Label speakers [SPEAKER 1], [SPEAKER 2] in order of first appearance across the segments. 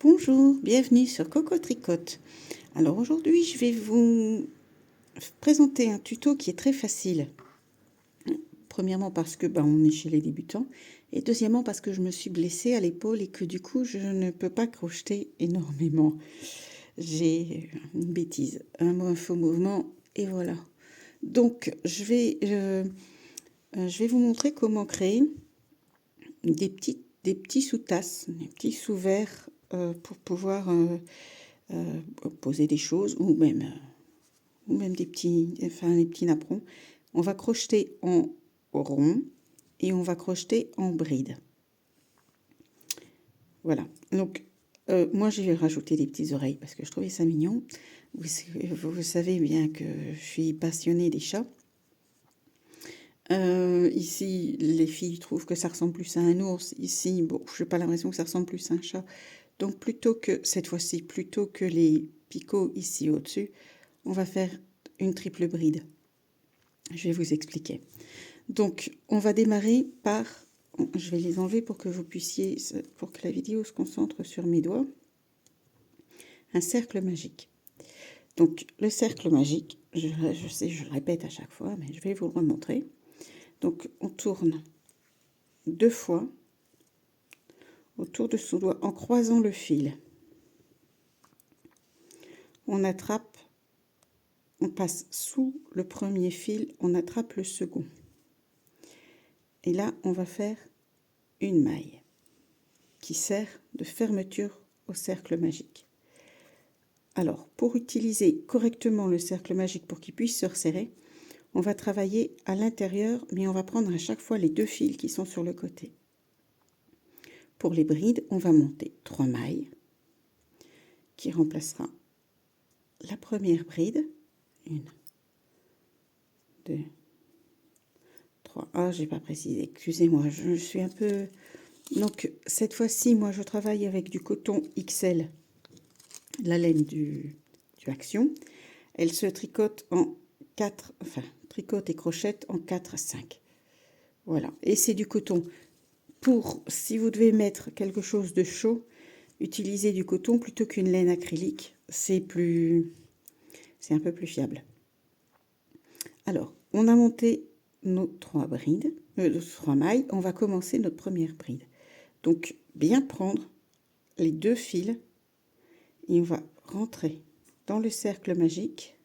[SPEAKER 1] Bonjour, bienvenue sur Coco Tricote. Alors aujourd'hui je vais vous présenter un tuto qui est très facile. Premièrement parce que on est chez les débutants et deuxièmement parce que je me suis blessée à l'épaule et que du coup je ne peux pas crocheter énormément. J'ai une bêtise, un faux mouvement et voilà. Donc je vais vous montrer comment créer des petits sous-tasses, des petits sous-verres pour pouvoir poser des choses ou même des petits napperons. On va crocheter en rond et on va crocheter en bride. Voilà. Donc moi j'ai rajouté des petites oreilles parce que je trouvais ça mignon. Vous savez bien que je suis passionnée des chats. Ici, les filles trouvent que ça ressemble plus à un ours. Ici, bon, je n'ai pas l'impression que ça ressemble plus à un chat. Donc, cette fois-ci, plutôt que les picots ici au-dessus, on va faire une triple bride. Je vais vous expliquer. Donc, on va démarrer par... Je vais les enlever pour que pour que la vidéo se concentre sur mes doigts. Un cercle magique. Donc, le cercle magique, je sais, je le répète à chaque fois, mais je vais vous le remontrer. Donc, on tourne 2 fois autour de son doigt en croisant le fil. On attrape, on passe sous le premier fil, on attrape le second. Et là, on va faire une maille qui sert de fermeture au cercle magique. Alors, pour utiliser correctement le cercle magique pour qu'il puisse se resserrer, on va travailler à l'intérieur, mais on va prendre à chaque fois les 2 fils qui sont sur le côté. Pour les brides, on va monter 3 mailles qui remplacera la première bride. 1, 2, 3. Ah, j'ai pas précisé, excusez-moi, je suis un peu... Donc, cette fois-ci, moi, je travaille avec du coton XL, la laine du Action. Elle se tricote en 4, tricote et crochette en 4 à 5. Voilà, et c'est du coton. Si vous devez mettre quelque chose de chaud, utilisez du coton plutôt qu'une laine acrylique. C'est un peu plus fiable. Alors, on a monté nos 3 brides, 3 mailles. On va commencer notre première bride. Donc, bien prendre les 2 fils et on va rentrer dans le cercle magique.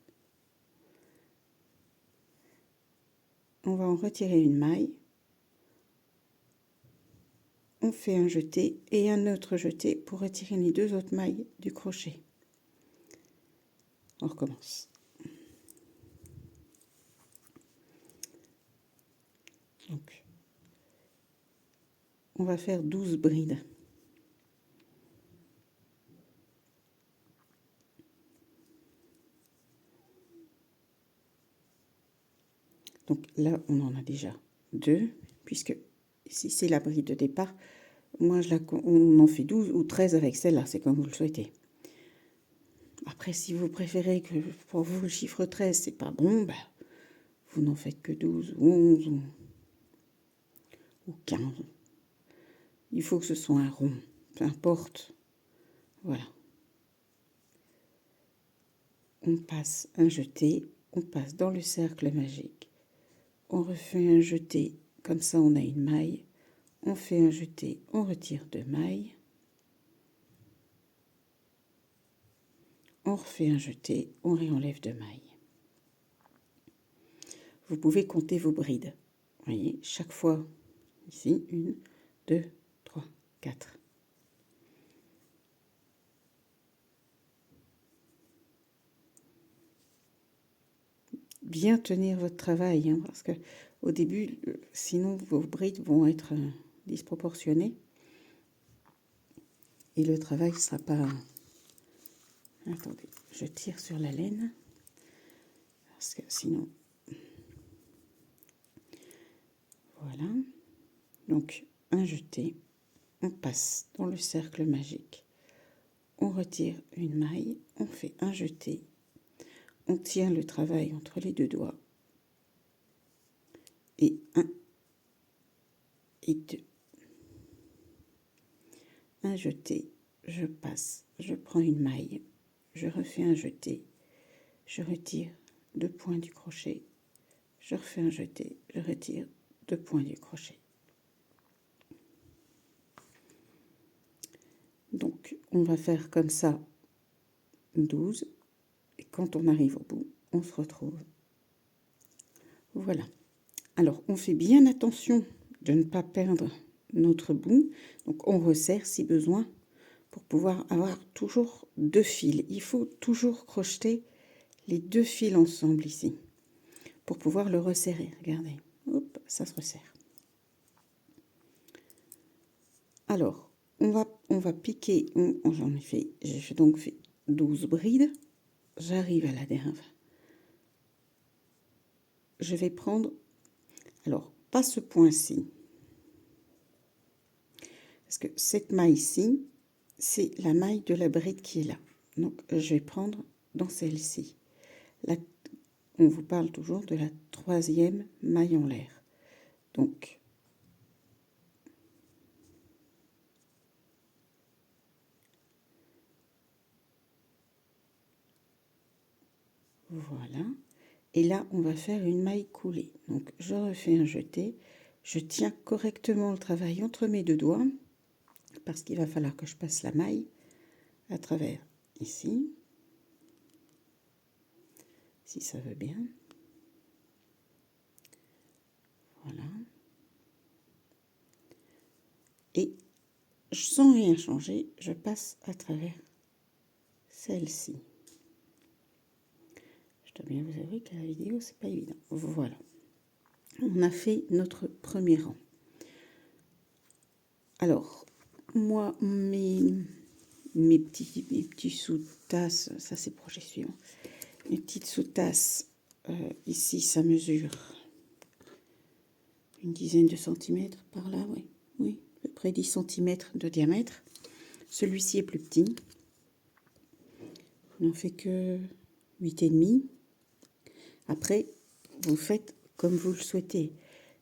[SPEAKER 1] On va en retirer une maille. On fait un jeté et un autre jeté pour retirer les 2 autres mailles du crochet. On recommence. Donc, on va faire 12 brides. Donc là, on en a déjà 2, puisque si c'est la bride de départ, moi on en fait 12 ou 13 avec celle-là, c'est comme vous le souhaitez. Après, si vous préférez que pour vous le chiffre 13, c'est pas bon, vous n'en faites que 12 ou 11 ou 15. Il faut que ce soit un rond, peu importe. Voilà. On passe un jeté, on passe dans le cercle magique. On refait un jeté, comme ça on a une maille. On fait un jeté, on retire 2 mailles. On refait un jeté, on réenlève 2 mailles. Vous pouvez compter vos brides. Vous voyez, chaque fois, ici, 1, 2, 3, 4. Bien tenir votre travail, hein, parce que au début, sinon vos brides vont être disproportionnées. Et le travail ne sera pas... Attendez, je tire sur la laine. Parce que sinon... Voilà. Donc, un jeté. On passe dans le cercle magique. On retire une maille. On fait un jeté. On tient le travail entre les 2 doigts. Et 1 et 2. Un jeté. je passe, je prends une maille, je refais un jeté, je retire 2 points du crochet, je refais un jeté, je retire 2 points du crochet. Donc on va faire comme ça 12 et quand on arrive au bout, on se retrouve. Voilà. Alors on fait bien attention de ne pas perdre notre bout. Donc on resserre si besoin pour pouvoir avoir toujours 2 fils. Il faut toujours crocheter les 2 fils ensemble ici pour pouvoir le resserrer. Regardez, hop, ça se resserre. Alors on va piquer. J'ai donc fait 12 brides. J'arrive à la dernière. Je vais prendre, alors pas ce point-ci, parce que cette maille-ci, c'est la maille de la bride qui est là. Donc je vais prendre dans celle-ci. On vous parle toujours de la 3e maille en l'air. Donc voilà. Et là, on va faire une maille coulée. Donc je refais un jeté. Je tiens correctement le travail entre mes 2 doigts, parce qu'il va falloir que je passe la maille à travers ici. Si ça veut bien. Voilà. Et sans rien changer, je passe à travers celle-ci. Je dois bien vous avouer que la vidéo, c'est pas évident. Voilà. On a fait notre premier rang. Alors, moi, mes petits sous-tasses, ça c'est le projet suivant. Mes petites sous-tasses, ici, ça mesure une dizaine de centimètres par là, oui. Oui, à peu près 10 centimètres de diamètre. Celui-ci est plus petit. On n'en fait que 8,5. Après, vous faites comme vous le souhaitez.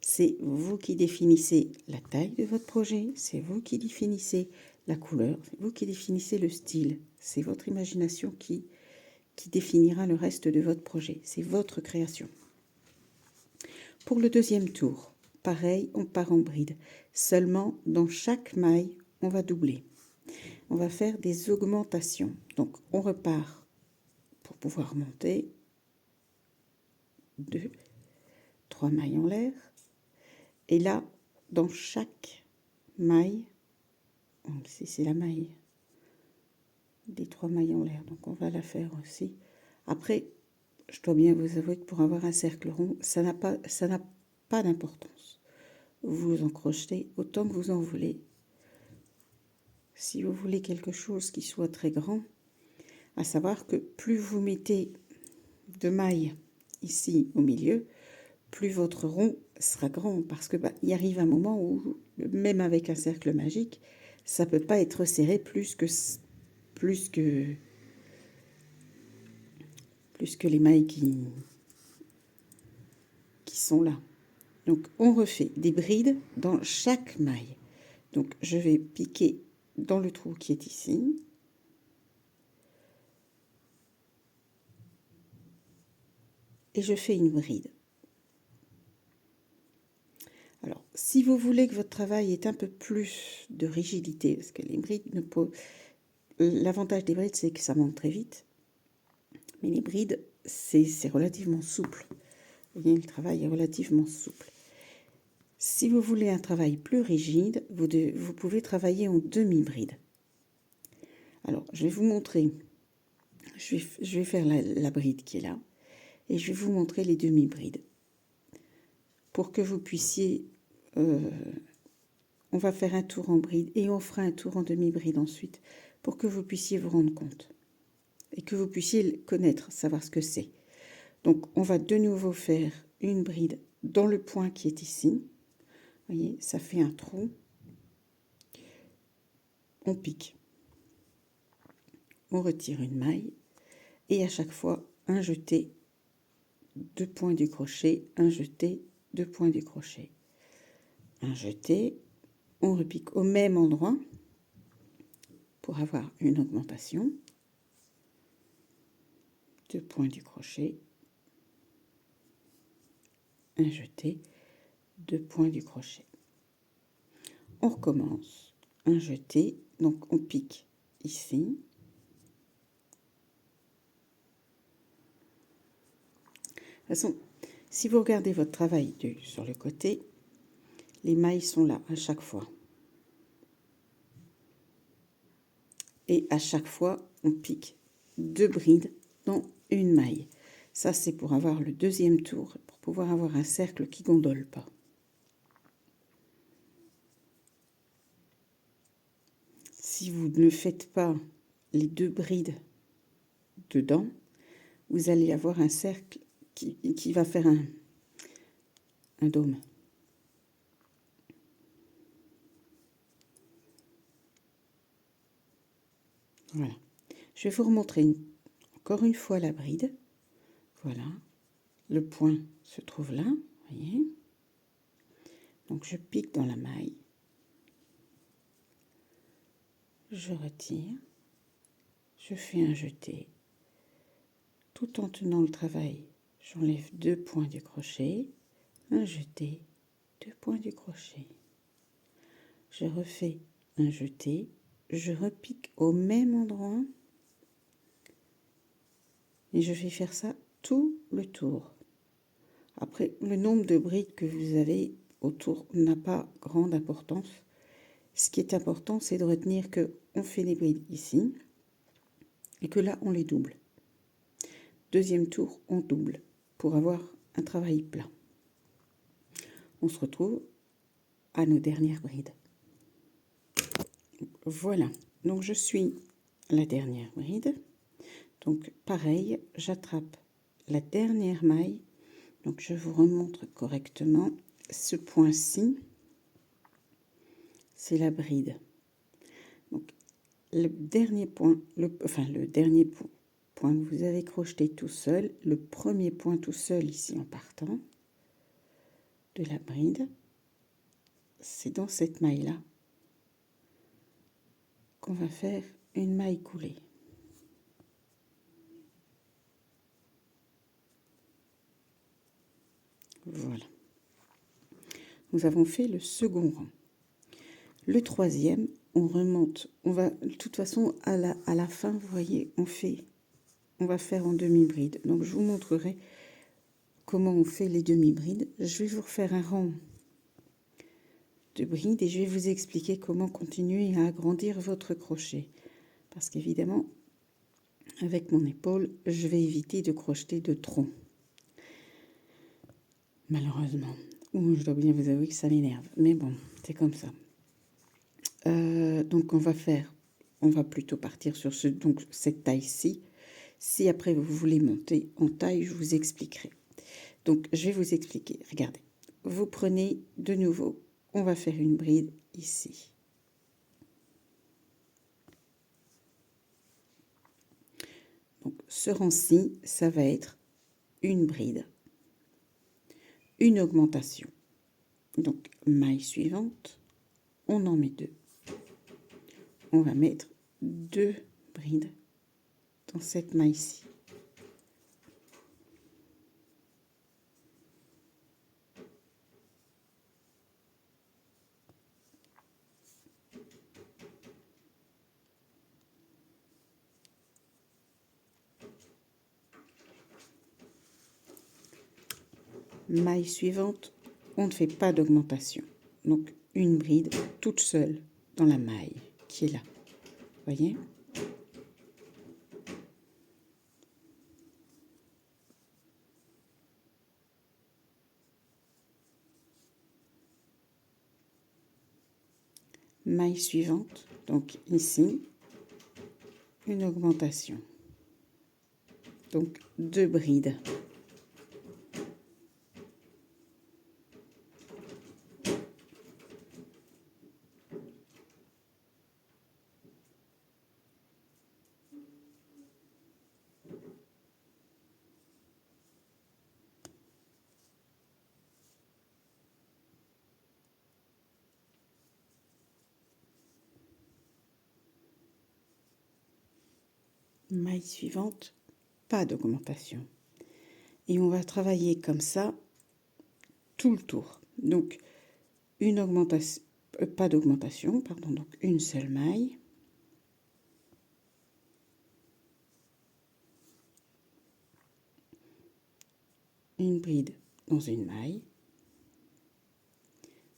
[SPEAKER 1] C'est vous qui définissez la taille de votre projet, c'est vous qui définissez la couleur, c'est vous qui définissez le style. C'est votre imagination qui définira le reste de votre projet. C'est votre création. Pour le deuxième tour, pareil, on part en bride. Seulement, dans chaque maille, on va doubler. On va faire des augmentations. Donc, on repart pour pouvoir monter 2, 3 mailles en l'air. Et là, dans chaque maille, ici c'est la maille des 3 mailles en l'air, donc on va la faire aussi. Après, je dois bien vous avouer que pour avoir un cercle rond, ça n'a pas d'importance. Vous en crochetez autant que vous en voulez. Si vous voulez quelque chose qui soit très grand, à savoir que plus vous mettez de mailles ici au milieu, plus votre rond sera grand, parce que il arrive un moment où, même avec un cercle magique, ça peut pas être serré plus que les mailles qui sont là. Donc on refait des brides dans chaque maille. Donc je vais piquer dans le trou qui est ici. Et je fais une bride. Alors, si vous voulez que votre travail ait un peu plus de rigidité, parce que les brides ne peuvent... L'avantage des brides, c'est que ça monte très vite. Mais les brides, c'est relativement souple. Vous voyez, le travail est relativement souple. Si vous voulez un travail plus rigide, vous pouvez travailler en demi-bride. Alors, je vais vous montrer. Je vais faire la bride qui est là. Et je vais vous montrer les demi-brides. Pour que vous puissiez... on va faire un tour en bride et on fera un tour en demi-bride ensuite. Pour que vous puissiez vous rendre compte. Et que vous puissiez connaître, savoir ce que c'est. Donc, on va de nouveau faire une bride dans le point qui est ici. Vous voyez, ça fait un trou. On pique. On retire une maille. Et à chaque fois, un jeté, 2 points du crochet, un jeté, 2 points du crochet. Un jeté, on repique au même endroit pour avoir une augmentation, 2 points du crochet, un jeté, 2 points du crochet. On recommence, un jeté, donc on pique ici, de toute façon, si vous regardez votre travail sur le côté, les mailles sont là à chaque fois. Et à chaque fois, on pique 2 brides dans une maille. Ça, c'est pour avoir le deuxième tour, pour pouvoir avoir un cercle qui gondole pas. Si vous ne faites pas les 2 brides dedans, vous allez avoir un cercle qui va faire un dôme. Voilà. Je vais vous remontrer encore une fois la bride. Voilà. Le point se trouve là, voyez. Donc je pique dans la maille. Je retire. Je fais un jeté. Tout en tenant le travail, j'enlève 2 points du crochet, un jeté, 2 points du crochet. Je refais un jeté, je repique au même endroit et je vais faire ça tout le tour. Après, le nombre de brides que vous avez autour n'a pas grande importance. Ce qui est important, c'est de retenir que on fait les brides ici et que là, on les double. Deuxième tour, on double pour avoir un travail plat. On se retrouve à nos dernières brides. Voilà, donc je suis la dernière bride. Donc pareil, j'attrape la dernière maille. Donc je vous remontre correctement. Ce point-ci, c'est la bride. Donc le dernier point, le dernier point que vous avez crocheté tout seul, le premier point tout seul ici en partant de la bride, c'est dans cette maille-là qu'on va faire une maille coulée. Voilà. Nous avons fait le second rang. Le troisième, on remonte. On va, de toute façon, à la fin, vous voyez, on va faire en demi-bride. Donc, je vous montrerai comment on fait les demi-brides. Je vais vous refaire un rang de brides et je vais vous expliquer comment continuer à agrandir votre crochet. Parce qu'évidemment, avec mon épaule, je vais éviter de crocheter de trop. Malheureusement. Je dois bien vous avouer que ça m'énerve. Mais bon, c'est comme ça. Donc on va plutôt partir sur cette taille-ci. Si après vous voulez monter en taille, je vous expliquerai. Donc je vais vous expliquer. Regardez, vous prenez de nouveau, on va faire une bride ici. Donc ce rang-ci, ça va être une bride, une augmentation. Donc maille suivante, on en met 2. On va mettre 2 brides dans cette maille-ci. Maille suivante, on ne fait pas d'augmentation. Donc une bride toute seule dans la maille qui est là. Voyez ? Maille suivante, donc ici, une augmentation. Donc 2 brides. maille suivante, pas d'augmentation. Et on va travailler comme ça tout le tour. Donc, une augmentation, pas d'augmentation, pardon, donc une seule maille. Une bride dans une maille.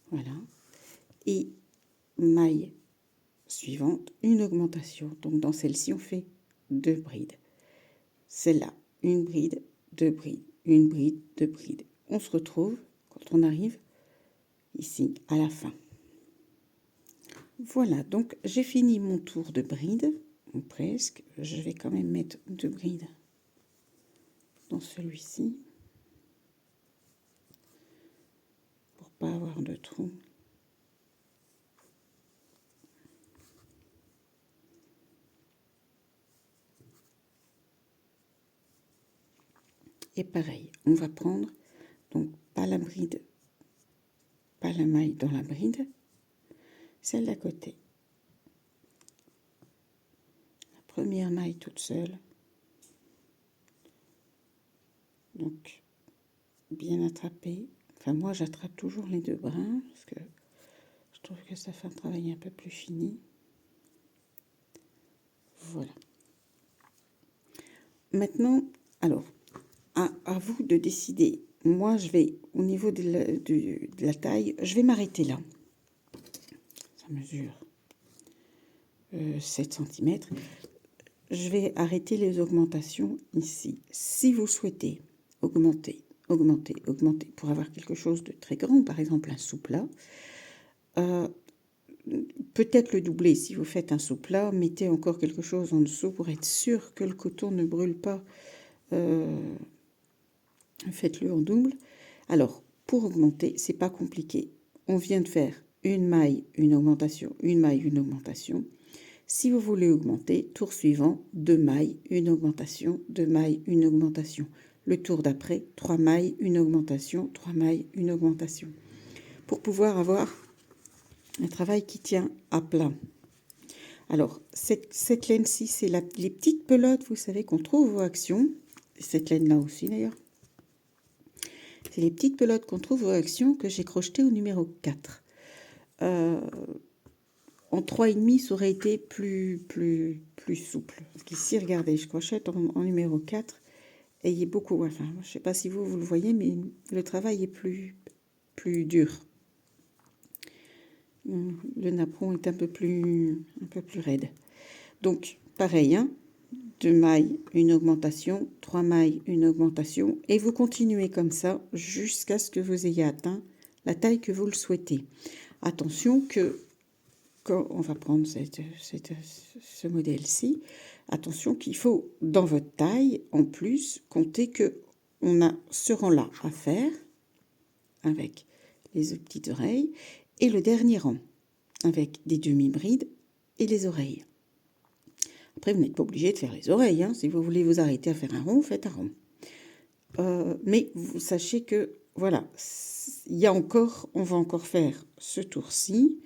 [SPEAKER 1] Voilà. Et maille suivante, une augmentation. Donc, dans celle-ci, on fait 2 brides. Celle-là, une bride, 2 brides, une bride, 2 brides. On se retrouve quand on arrive ici à la fin. Voilà, donc j'ai fini mon tour de bride, ou presque. Je vais quand même mettre 2 brides dans celui-ci pour pas avoir de trou. Et pareil, on va prendre donc pas la bride, pas la maille dans la bride, celle d'à côté. La première maille toute seule. Donc bien attraper. Enfin moi j'attrape toujours les 2 brins parce que je trouve que ça fait un travail un peu plus fini. Voilà. Maintenant, alors, à vous de décider. Moi, je vais, au niveau de la taille, je vais m'arrêter là. Ça mesure 7 cm. Je vais arrêter les augmentations ici. Si vous souhaitez augmenter, augmenter, augmenter, pour avoir quelque chose de très grand, par exemple un sous-plat, peut-être le doubler. Si vous faites un sous-plat, mettez encore quelque chose en dessous pour être sûr que le coton ne brûle pas. Faites-le en double. Alors, pour augmenter, c'est pas compliqué. On vient de faire une maille, une augmentation, une maille, une augmentation. Si vous voulez augmenter, tour suivant, 2 mailles, une augmentation, 2 mailles, une augmentation. Le tour d'après, 3 mailles, une augmentation, 3 mailles, une augmentation. Pour pouvoir avoir un travail qui tient à plat. Alors, cette laine-ci, c'est les petites pelotes, vous savez, qu'on trouve aux Actions. Cette laine-là aussi, d'ailleurs. C'est les petites pelotes qu'on trouve aux Actions que j'ai crochetées au numéro 4. En 3,5, ça aurait été plus souple. Parce qu'ici, regardez, je crochette en numéro 4. Et il y a beaucoup, enfin, je ne sais pas si vous le voyez, mais le travail est plus dur. Le napperon est un peu plus raide. Donc, pareil, hein, 2 mailles, une augmentation, 3 mailles, une augmentation. Et vous continuez comme ça jusqu'à ce que vous ayez atteint la taille que vous le souhaitez. Attention que quand on va prendre ce modèle-ci, attention qu'il faut, dans votre taille, en plus, compter que on a ce rang-là à faire, avec les petites oreilles, et le dernier rang, avec des demi-brides et les oreilles. Après, vous n'êtes pas obligé de faire les oreilles, hein. Si vous voulez vous arrêter à faire un rond, faites un rond. Mais vous sachez que, voilà, il y a encore, on va encore faire ce tour-ci.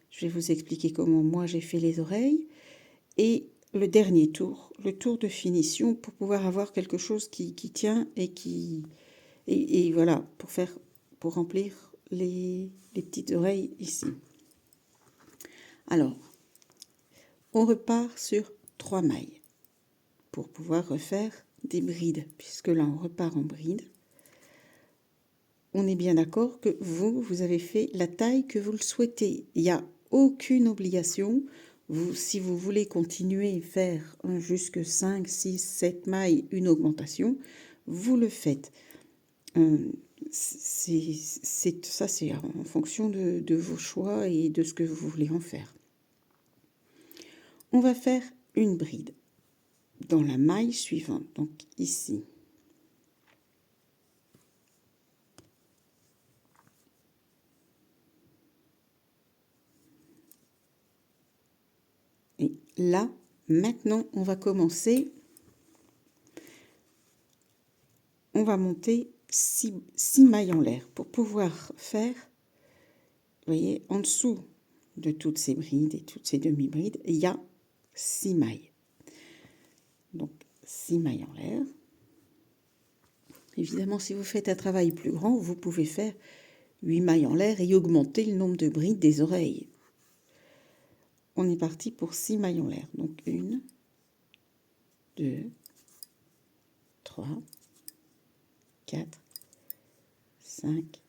[SPEAKER 1] Je vais vous expliquer comment moi j'ai fait les oreilles. Et le dernier tour, le tour de finition, pour pouvoir avoir quelque chose qui tient et qui... Et voilà, pour remplir les petites oreilles ici. Alors, on repart sur 3 mailles pour pouvoir refaire des brides, puisque là on repart en bride. On est bien d'accord que vous avez fait la taille que vous le souhaitez. Il n'y a aucune obligation. Si vous voulez continuer et faire jusque 5, 6, 7 mailles, une augmentation, vous le faites. Ça, c'est en fonction de vos choix et de ce que vous voulez en faire. On va faire une bride dans la maille suivante, donc ici. Et là, maintenant, on va commencer. On va monter 6 mailles en l'air pour pouvoir faire, vous voyez, en dessous de toutes ces brides et toutes ces demi-brides, il y a 6 mailles. Donc, 6 mailles en l'air. Évidemment, si vous faites un travail plus grand, vous pouvez faire 8 mailles en l'air et augmenter le nombre de brides des oreilles. On est parti pour 6 mailles en l'air. Donc 1, 2, 3, 4, 5,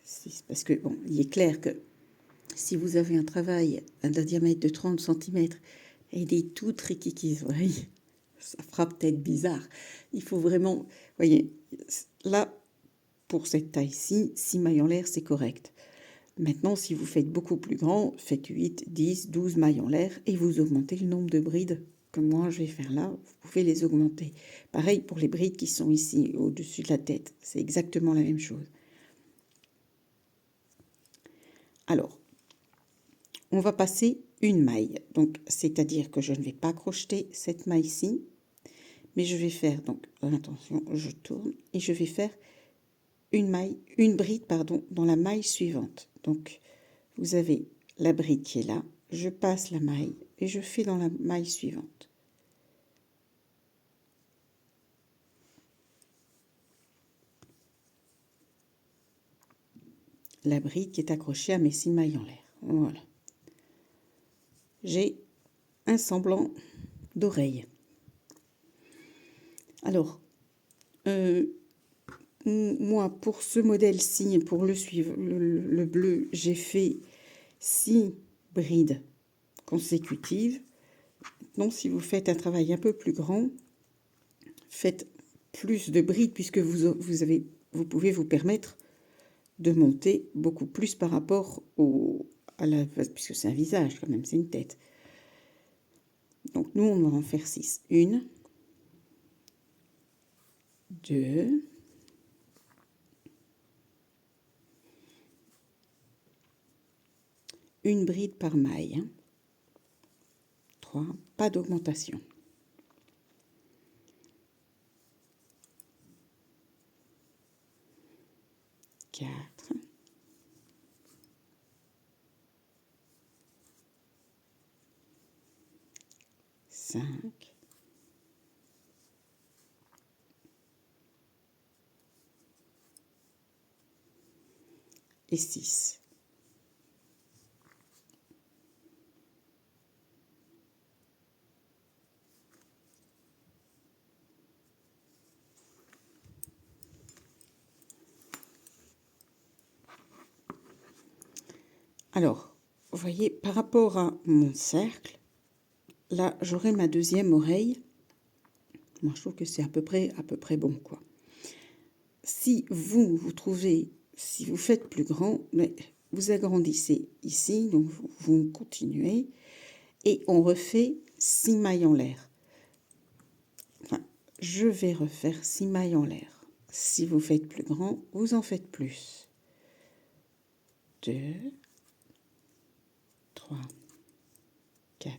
[SPEAKER 1] 6. Parce que, bon, il est clair que si vous avez un travail d'un diamètre de 30 cm et des tout triquis oreilles, ça fera peut-être bizarre. Il faut vraiment, voyez, là, pour cette taille-ci, 6 mailles en l'air, c'est correct. Maintenant, si vous faites beaucoup plus grand, faites 8, 10, 12 mailles en l'air et vous augmentez le nombre de brides. Comme moi, je vais faire là, vous pouvez les augmenter. Pareil pour les brides qui sont ici, au-dessus de la tête. C'est exactement la même chose. Alors, on va passer une maille. Donc, c'est-à-dire que je ne vais pas crocheter cette maille-ci, mais je vais faire, donc, attention, je tourne, et je vais faire une bride, pardon, dans la maille suivante. Donc, vous avez la bride qui est là, je passe la maille et je fais dans la maille suivante. La bride qui est accrochée à mes 6 mailles en l'air. Voilà. J'ai un semblant d'oreille. Alors, moi, pour ce modèle-ci, pour le suivre, le bleu, j'ai fait 6 brides consécutives. Maintenant, si vous faites un travail un peu plus grand, faites plus de brides puisque vous pouvez vous permettre de monter beaucoup plus par rapport puisque c'est un visage quand même, c'est une tête. Donc nous, on va en faire 6. 1, 2, 1 bride par maille. 3, pas d'augmentation. 4, 5, et 6. Alors, vous voyez, par rapport à mon cercle, là, j'aurai ma deuxième oreille. Moi, je trouve que c'est à peu près bon, quoi. Si vous trouvez, si vous faites plus grand, mais vous agrandissez ici, donc vous continuez, et on refait 6 mailles en l'air. Enfin, je vais refaire 6 mailles en l'air. Si vous faites plus grand, vous en faites plus. 2, 3, 4,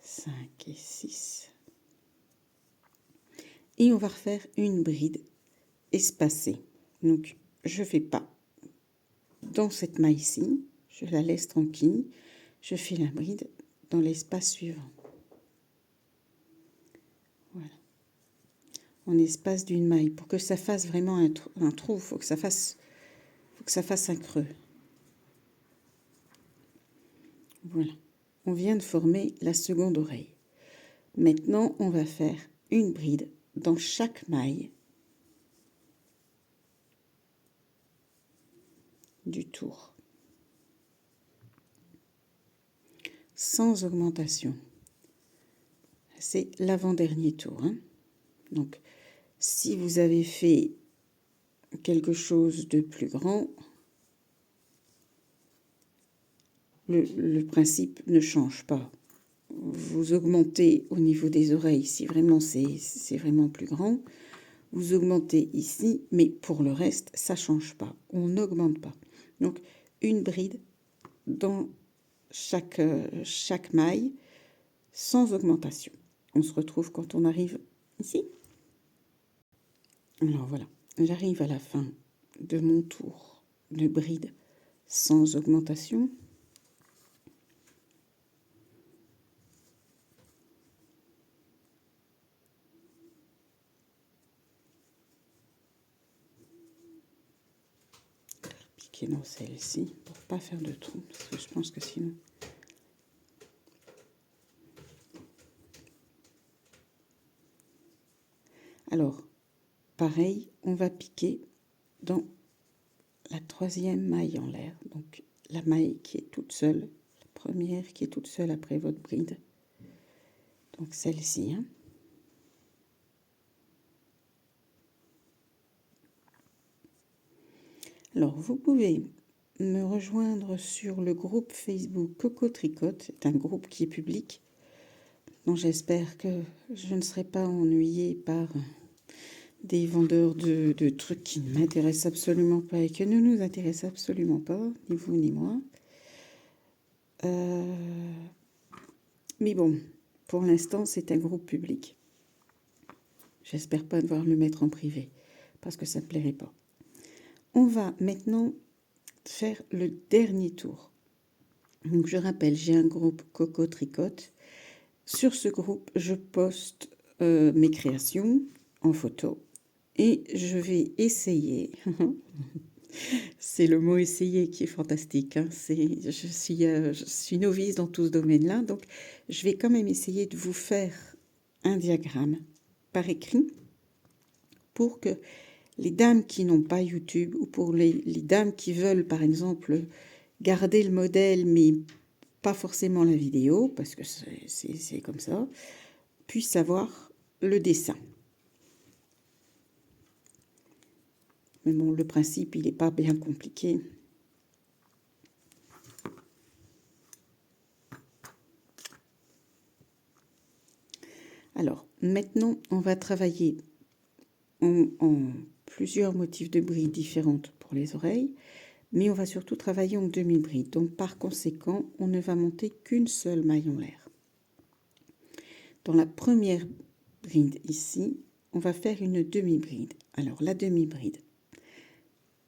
[SPEAKER 1] 5 et 6. Et on va refaire une bride espacée. Donc, je ne fais pas dans cette maille-ci, je la laisse tranquille, je fais la bride dans l'espace suivant. Voilà. En espace d'une maille. Pour que ça fasse vraiment un trou, il faut que ça fasse un creux. Voilà. On vient de former la seconde oreille. Maintenant, on va faire une bride dans chaque maille du tour. Sans augmentation. C'est l'avant-dernier tour. Hein. Donc, si vous avez fait quelque chose de plus grand, le principe ne change pas. Vous augmentez au niveau des oreilles si vraiment c'est vraiment plus grand. Vous augmentez ici, mais pour le reste, ça ne change pas. On n'augmente pas. Donc, une bride dans chaque maille sans augmentation. On se retrouve quand on arrive ici. Alors voilà, j'arrive à la fin de mon tour de bride sans augmentation. piquer dans celle-ci pour pas faire de trou, parce que je pense que sinon... Alors, pareil, on va piquer dans la 3e maille en l'air. Donc, la maille qui est toute seule, la première qui est toute seule après votre bride. Donc, celle-ci. Hein. Alors, vous pouvez me rejoindre sur le groupe Facebook Coco Tricote. C'est un groupe qui est public. Donc, j'espère que je ne serai pas ennuyée par des vendeurs de trucs qui ne m'intéressent absolument pas et qui ne nous intéressent absolument pas, ni vous ni moi. Mais bon, pour l'instant, c'est un groupe public. J'espère pas devoir le mettre en privé, parce que ça ne me plairait pas. On va maintenant faire le dernier tour. Donc, je rappelle, j'ai un groupe Coco Tricote. Sur ce groupe, je poste mes créations en photo. Et je vais essayer, c'est le mot essayer qui est fantastique, hein. Je suis novice dans tout ce domaine-là, donc je vais quand même essayer de vous faire un diagramme par écrit pour que les dames qui n'ont pas YouTube ou pour les dames qui veulent par exemple garder le modèle mais pas forcément la vidéo, parce que c'est comme ça, puissent avoir le dessin. Mais bon, le principe, il n'est pas bien compliqué. Alors, maintenant, on va travailler en plusieurs motifs de brides différentes pour les oreilles, mais on va surtout travailler en demi-bride. Donc, par conséquent, on ne va monter qu'une seule maille en l'air. Dans la première bride ici, on va faire une demi-bride. Alors, la demi-bride,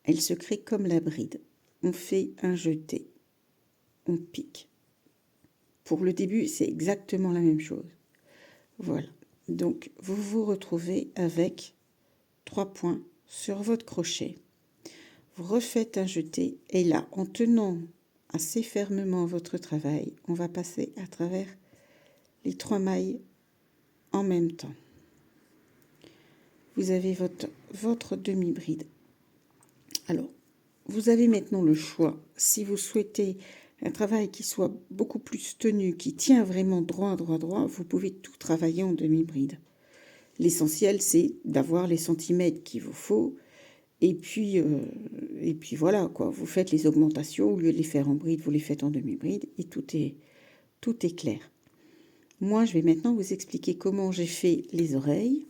[SPEAKER 1] elle se crée comme la bride. On fait un jeté, on pique. Pour le début, c'est exactement la même chose. Voilà. Donc, vous vous retrouvez avec 3 points sur votre crochet. Vous refaites un jeté et là, en tenant assez fermement votre travail, on va passer à travers les 3 mailles en même temps. Vous avez votre demi-bride. Alors, vous avez maintenant le choix. Si vous souhaitez un travail qui soit beaucoup plus tenu, qui tient vraiment droit, vous pouvez tout travailler en demi-bride. L'essentiel, c'est d'avoir les centimètres qu'il vous faut. Et puis voilà, quoi. Vous faites les augmentations, au lieu de les faire en bride, vous les faites en demi-bride, et tout est clair. Moi, je vais maintenant vous expliquer comment j'ai fait les oreilles.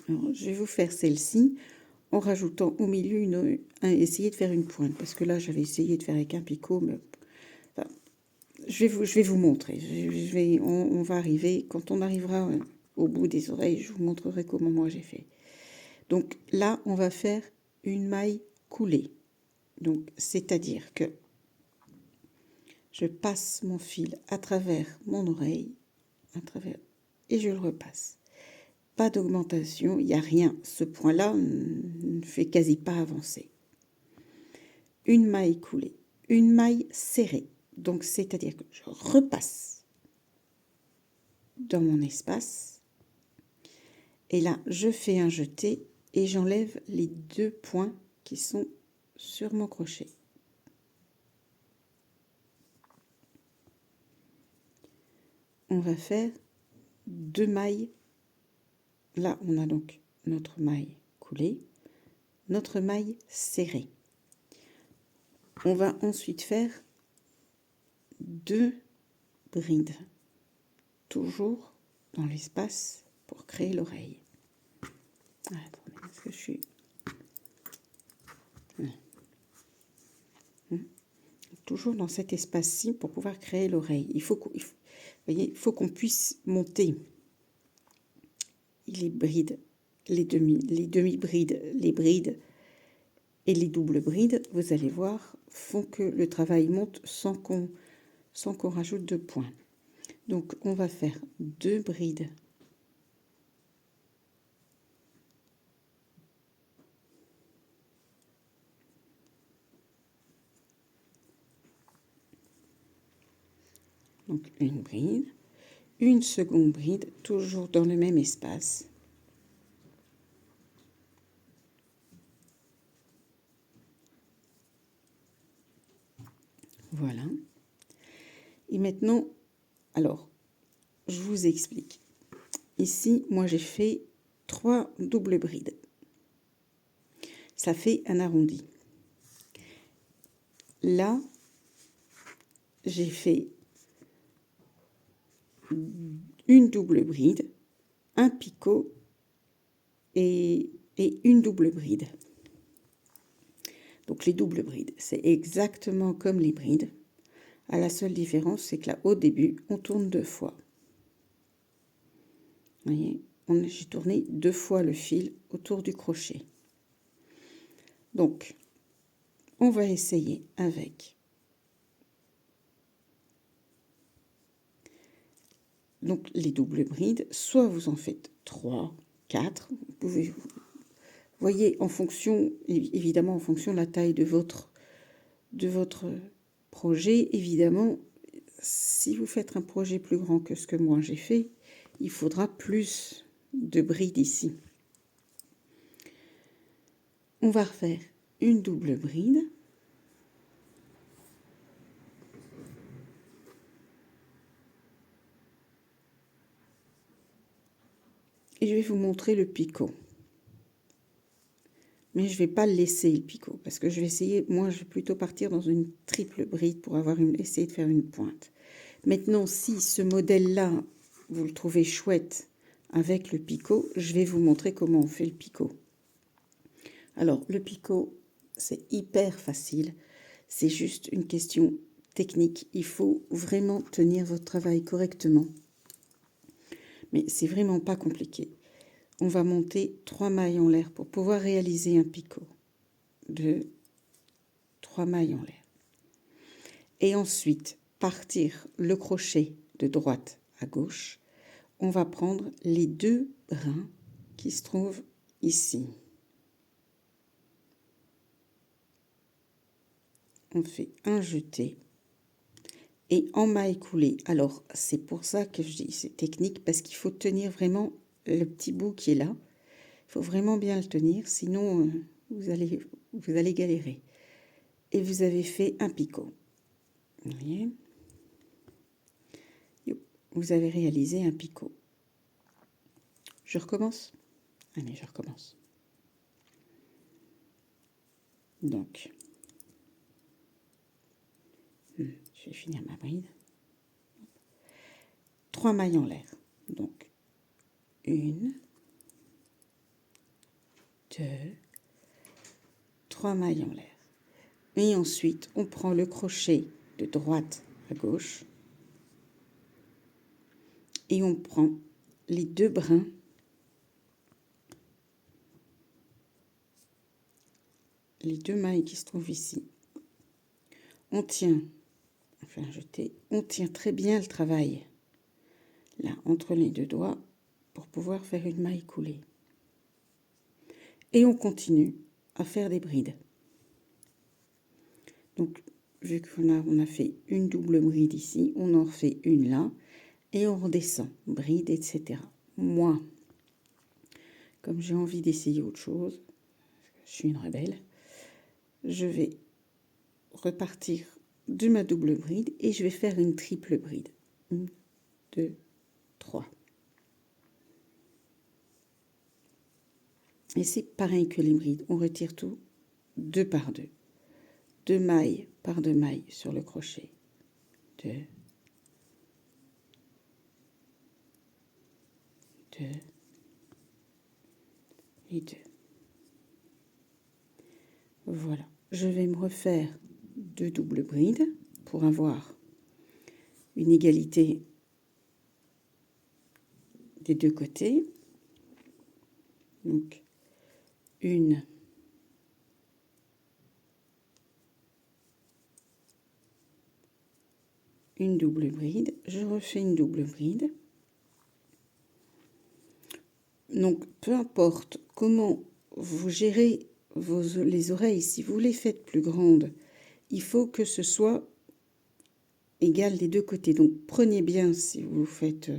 [SPEAKER 1] Alors, je vais vous faire celle-ci en rajoutant au milieu essayer de faire une pointe, parce que là, j'avais essayé de faire avec un picot, mais enfin, je vais vous montrer. On va arriver, quand on arrivera au bout des oreilles, je vous montrerai comment moi j'ai fait. Donc là, on va faire une maille coulée. Donc, c'est-à-dire que je passe mon fil à travers mon oreille, et je le repasse. Pas d'augmentation, il n'y a rien. Ce point-là ne fait quasi pas avancer. Une maille coulée, une maille serrée. Donc, c'est-à-dire que je repasse dans mon espace. Et là, je fais un jeté et j'enlève les 2 points qui sont sur mon crochet. On va faire 2 mailles. Là, on a donc notre maille coulée, notre maille serrée. On va ensuite faire 2 brides, toujours dans l'espace pour créer l'oreille. Attendez, est-ce que je suis... Toujours dans cet espace-ci pour pouvoir créer l'oreille. Il faut qu'on puisse monter les brides, les demi-brides, les brides et les doubles brides, vous allez voir, font que le travail monte sans qu'on rajoute de points. Donc, on va faire 2 brides. Donc une bride, une seconde bride, toujours dans le même espace. Voilà. Et maintenant, alors, je vous explique. Ici, moi, j'ai fait 3 doubles brides. Ça fait un arrondi. Là, j'ai fait une double bride, un picot et une double bride. Donc les doubles brides, c'est exactement comme les brides. À la seule différence, c'est que là, au début, on tourne 2 fois. Vous voyez, j'ai tourné 2 fois le fil autour du crochet. Donc, on va essayer avec. Donc, les doubles brides, soit vous en faites 3, 4, vous pouvez, voyez, en fonction, évidemment, en fonction de la taille de votre projet, évidemment, si vous faites un projet plus grand que ce que moi j'ai fait, il faudra plus de brides ici. On va refaire une double bride. Et je vais vous montrer le picot. Mais je ne vais pas le laisser le picot parce que je vais essayer, moi je vais plutôt partir dans une triple bride pour essayer de faire une pointe. Maintenant, si ce modèle-là, vous le trouvez chouette avec le picot, je vais vous montrer comment on fait le picot. Alors, le picot, c'est hyper facile. C'est juste une question technique. Il faut vraiment tenir votre travail correctement. Mais c'est vraiment pas compliqué. On va monter 3 mailles en l'air pour pouvoir réaliser un picot de 3 mailles en l'air. Et ensuite, partir le crochet de droite à gauche. On va prendre les 2 brins qui se trouvent ici. On fait un jeté et en maille coulée. Alors, c'est pour ça que je dis c'est technique parce qu'il faut tenir vraiment le petit bout qui est là. Il faut vraiment bien le tenir, sinon vous allez galérer. Et vous avez fait un picot. Vous voyez ? Vous avez réalisé un picot. Je recommence ? Allez, je recommence. Donc, je vais finir ma bride. 3 mailles en l'air. Donc, 1, 2, 3 mailles en l'air. Et ensuite, on prend le crochet de droite à gauche et on prend les 2 brins les 2 mailles qui se trouvent ici. On tient, enfin jeter, on tient très bien le travail là entre les 2 doigts pour pouvoir faire une maille coulée. Et on continue à faire des brides. Donc, vu qu'on a fait une double bride ici, on en refait une là et on redescend, bride, etc. Moi, comme j'ai envie d'essayer autre chose, je suis une rebelle, je vais repartir de ma double bride et je vais faire une triple bride. 1, 2, 3. Et c'est pareil que les brides, on retire tout 2 par 2. 2 mailles par 2 mailles sur le crochet. 2, 2 et 2. Voilà, je vais me refaire 2 doubles brides pour avoir une égalité des 2 côtés. Donc, une double bride, je refais une double bride. Donc, peu importe comment vous gérez les oreilles, si vous les faites plus grandes, il faut que ce soit égales des deux côtés. Donc prenez bien, si vous faites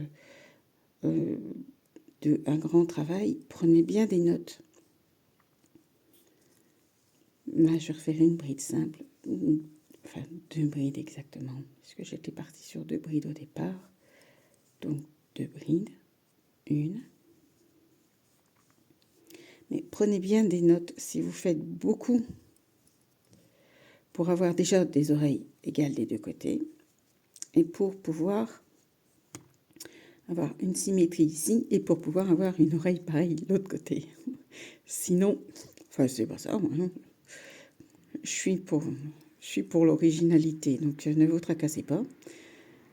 [SPEAKER 1] un grand travail, prenez bien des notes. Là, je vais refaire une bride simple, enfin 2 brides exactement, puisque j'étais partie sur 2 brides au départ. Donc 2 brides, une. Mais prenez bien des notes si vous faites beaucoup, pour avoir déjà des oreilles égales des deux côtés, et pour pouvoir avoir une symétrie ici, et pour pouvoir avoir une oreille pareille de l'autre côté. Sinon, enfin c'est pas ça, moi, non. Je suis pour l'originalité, donc ne vous tracassez pas.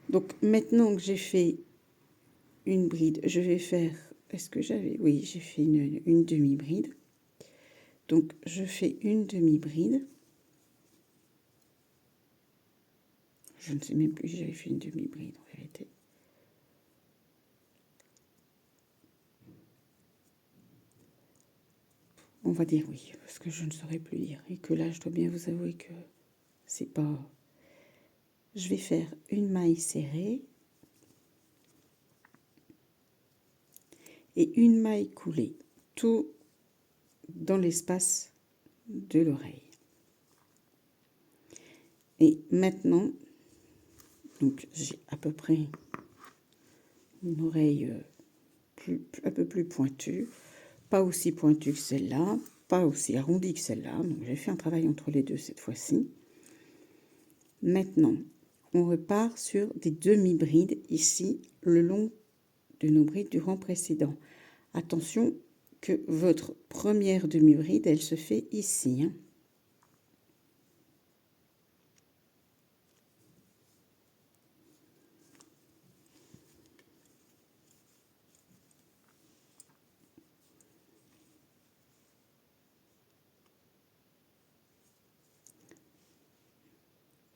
[SPEAKER 1] Donc maintenant que j'ai fait une bride, je vais faire, est-ce que j'avais, oui, j'ai fait une demi-bride. Donc je fais une demi-bride. Je ne sais même plus si j'avais fait une demi-bride en vérité. On va dire oui, parce que je ne saurais plus dire. Et que là, je dois bien vous avouer que c'est pas... Je vais faire une maille serrée et une maille coulée, tout dans l'espace de l'oreille. Et maintenant, donc j'ai à peu près une oreille un peu plus pointue, pas aussi pointue que celle-là, pas aussi arrondie que celle-là. Donc j'ai fait un travail entre les deux cette fois-ci. Maintenant, on repart sur des demi-brides ici, le long de nos brides du rang précédent. Attention que votre première demi-bride, elle se fait ici. Hein.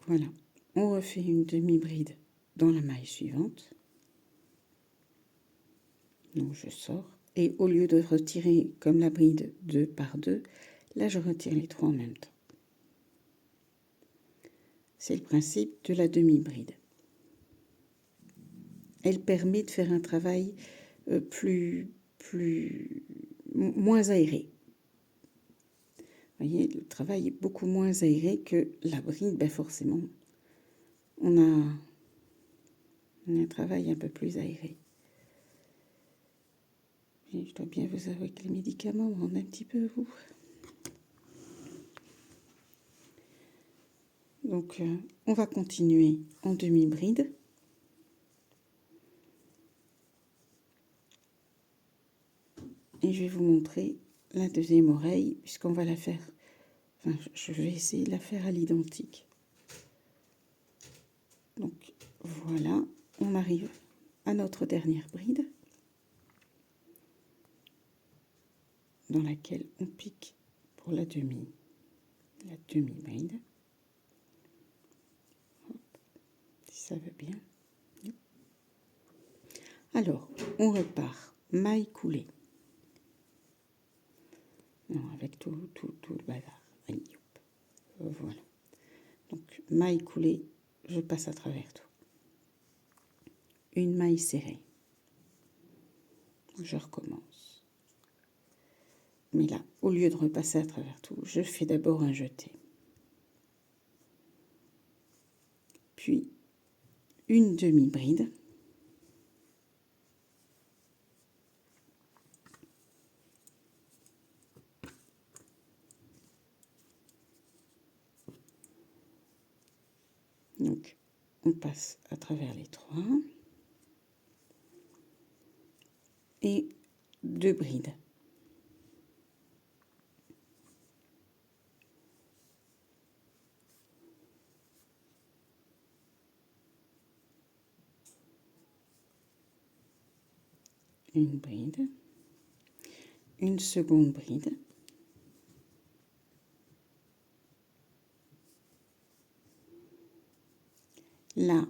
[SPEAKER 1] Voilà, on refait une demi-bride dans la maille suivante. Donc je sors. Et au lieu de retirer comme la bride 2 par 2, là je retire les 3 en même temps. C'est le principe de la demi-bride. Elle permet de faire un travail moins aéré. Vous voyez, le travail est beaucoup moins aéré que la bride. Ben forcément, on a un travail un peu plus aéré. Et je dois bien vous avouer que les médicaments rendent un petit peu vous. Donc, on va continuer en demi-bride. Et je vais vous montrer la deuxième oreille, puisqu'on va la faire... Enfin, je vais essayer de la faire à l'identique. Donc, voilà, on arrive à notre dernière bride, dans laquelle on pique pour la demi-bride. Si ça veut bien. Alors, on repart, maille coulée. Non, avec tout le bazar. Voilà. Donc, maille coulée, je passe à travers tout. Une maille serrée. Je recommence. Mais là, au lieu de repasser à travers tout, je fais d'abord un jeté. Puis, une demi-bride. Donc, on passe à travers les 3. Et 2 brides. Une bride. Une seconde bride. Là,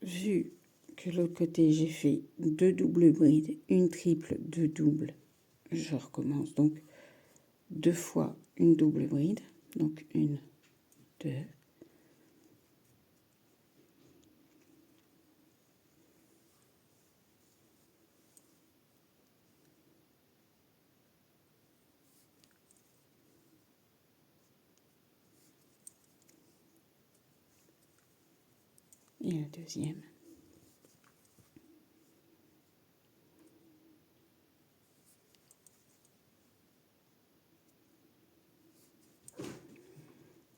[SPEAKER 1] vu que l'autre côté j'ai fait 2 doubles brides, une triple, 2 doubles, je recommence donc 2 fois une double bride, donc 1, 2, Et la deuxième.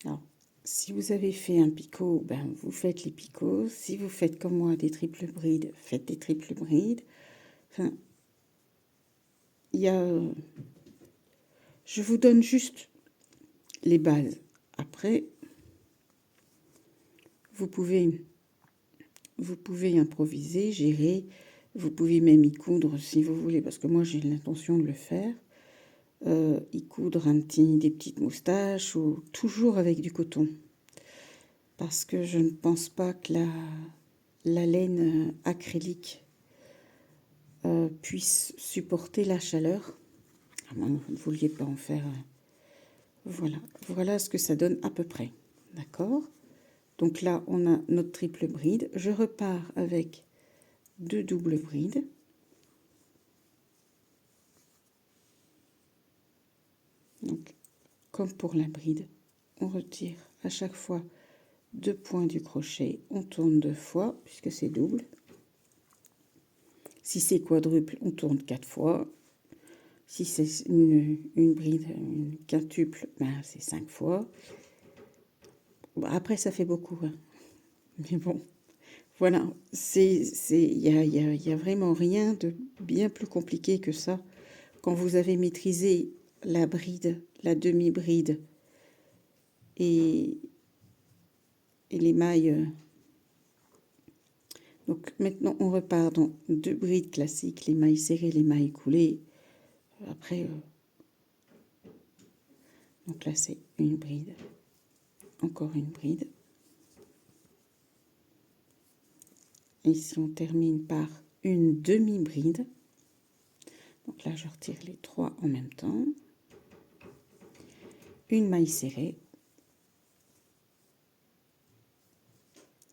[SPEAKER 1] Alors, si vous avez fait un picot, ben, vous faites les picots. Si vous faites comme moi des triples brides, faites des triples brides. Enfin, il y a... je vous donne juste les bases. Après, vous pouvez improviser, gérer. Vous pouvez même y coudre si vous voulez, parce que moi j'ai l'intention de le faire. Y coudre des petites moustaches, ou toujours avec du coton. Parce que je ne pense pas que la laine acrylique puisse supporter la chaleur. À moins que vous ne vouliez pas en faire. Voilà ce que ça donne à peu près. D'accord? Donc là, on a notre triple bride. Je repars avec 2 doubles brides. Donc, comme pour la bride, on retire à chaque fois 2 points du crochet. On tourne 2 fois, puisque c'est double. Si c'est quadruple, on tourne 4 fois. Si c'est une bride, une quintuple, ben c'est 5 fois. Bon, après, ça fait beaucoup. Hein. Mais bon, voilà. Il y a vraiment rien de bien plus compliqué que ça. Quand vous avez maîtrisé la bride, la demi-bride et les mailles. Donc maintenant, on repart dans 2 brides classiques, les mailles serrées, les mailles coulées. Après, donc là, c'est une bride. Encore une bride. Et ici, on termine par une demi-bride. Donc là, je retire les 3 en même temps. Une maille serrée.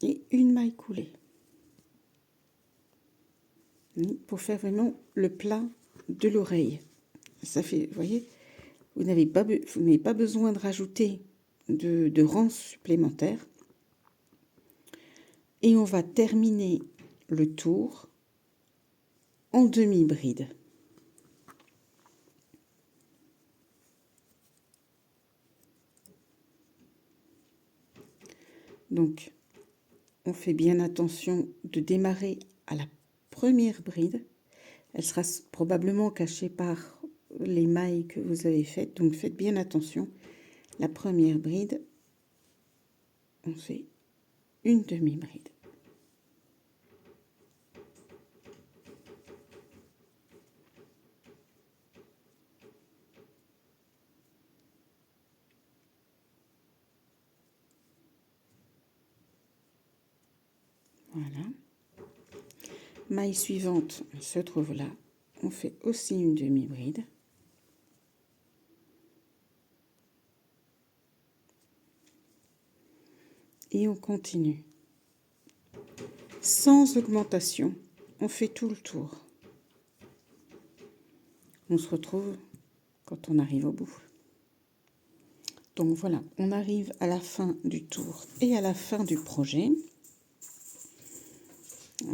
[SPEAKER 1] Et une maille coulée. Pour faire vraiment le plat de l'oreille. Ça fait, vous voyez, vous n'avez pas besoin de rajouter de rangs supplémentaires. Et on va terminer le tour en demi-bride. Donc, on fait bien attention de démarrer à la première bride. Elle sera probablement cachée par les mailles que vous avez faites. Donc, faites bien attention. La première bride, on fait une demi-bride. Voilà. Maille suivante se trouve là. On fait aussi une demi-bride. Et on continue. Sans augmentation, on fait tout le tour. On se retrouve quand on arrive au bout. Donc voilà, on arrive à la fin du tour et à la fin du projet.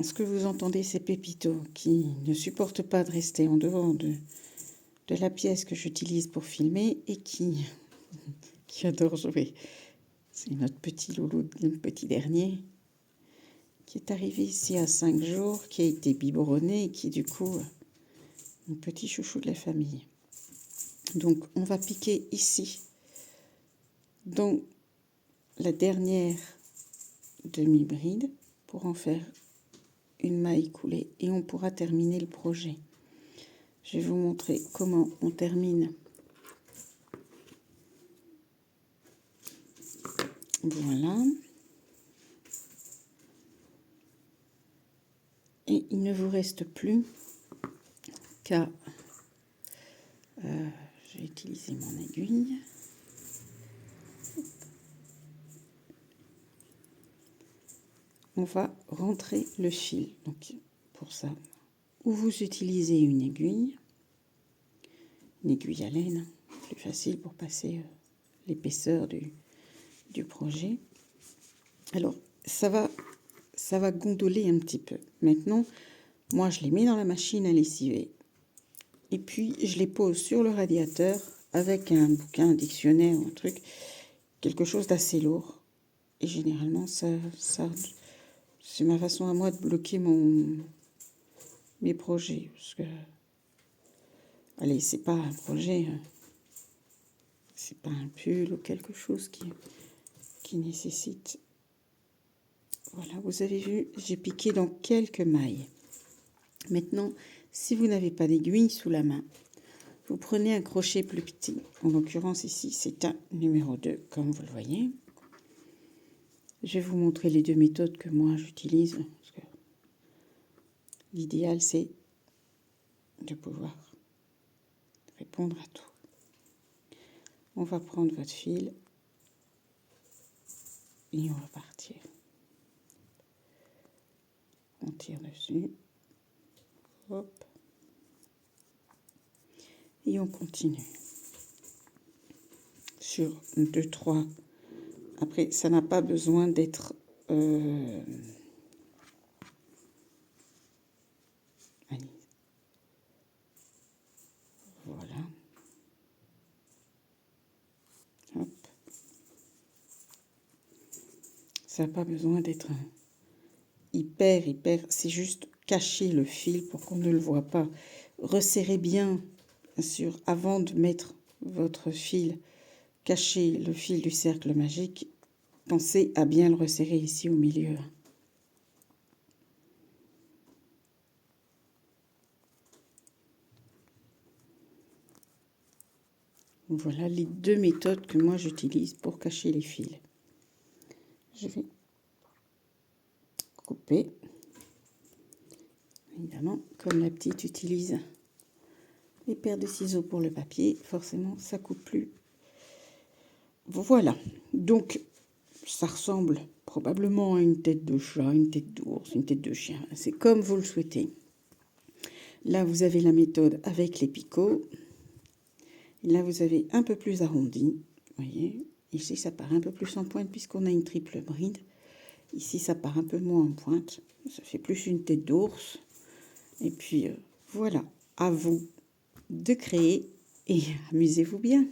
[SPEAKER 1] Ce que vous entendez, c'est Pépito qui ne supporte pas de rester en dehors de la pièce que j'utilise pour filmer et qui adore jouer. C'est notre petit loulou, le petit dernier, qui est arrivé ici à 5 jours, qui a été biberonné et qui du coup, un petit chouchou de la famille. Donc on va piquer ici, dans la dernière demi-bride, pour en faire une maille coulée et on pourra terminer le projet. Je vais vous montrer comment on termine. Voilà. Et il ne vous reste plus qu'à... je vais utiliser mon aiguille. On va rentrer le fil. Donc pour ça, ou vous utilisez une aiguille à laine, plus facile pour passer l'épaisseur du projet. Alors ça va ça va gondoler un petit peu. Maintenant, moi, je les mets dans la machine à lessiver. Et puis, je les pose sur le radiateur avec un bouquin, un dictionnaire ou un truc, quelque chose d'assez lourd. Et généralement, ça c'est ma façon à moi de bloquer mes projets. Parce que, allez, c'est pas un projet, c'est pas un pull ou quelque chose qui nécessite. Voilà, vous avez vu, j'ai piqué dans quelques mailles. Maintenant, si vous n'avez pas d'aiguille sous la main, vous prenez un crochet plus petit. En l'occurrence ici, c'est un numéro 2, comme vous le voyez. Je vais vous montrer les deux méthodes que moi j'utilise. L'idéal, c'est de pouvoir répondre à tout. On va prendre votre fil et on va partir. On tire dessus. Hop. Et on continue. Sur 2, 3. Après, ça n'a pas besoin d'être... Allez. Voilà. Hop. Ça n'a pas besoin d'être hyper... C'est juste cacher le fil pour qu'on ne le voit pas. Resserrez bien avant de mettre votre fil, cachez le fil du cercle magique. Pensez à bien le resserrer ici au milieu. Voilà les deux méthodes que moi j'utilise pour cacher les fils. Je vais couper. Évidemment, comme la petite utilise les paires de ciseaux pour le papier, forcément ça coupe plus. Voilà, donc ça ressemble probablement à une tête de chat, une tête d'ours, une tête de chien. C'est comme vous le souhaitez. Là, vous avez la méthode avec les picots. Là, vous avez un peu plus arrondi. Vous voyez, ici, ça part un peu plus en pointe puisqu'on a une triple bride. Ici, ça part un peu moins en pointe. Ça fait plus une tête d'ours. Et puis, voilà, à vous de créer et amusez-vous bien.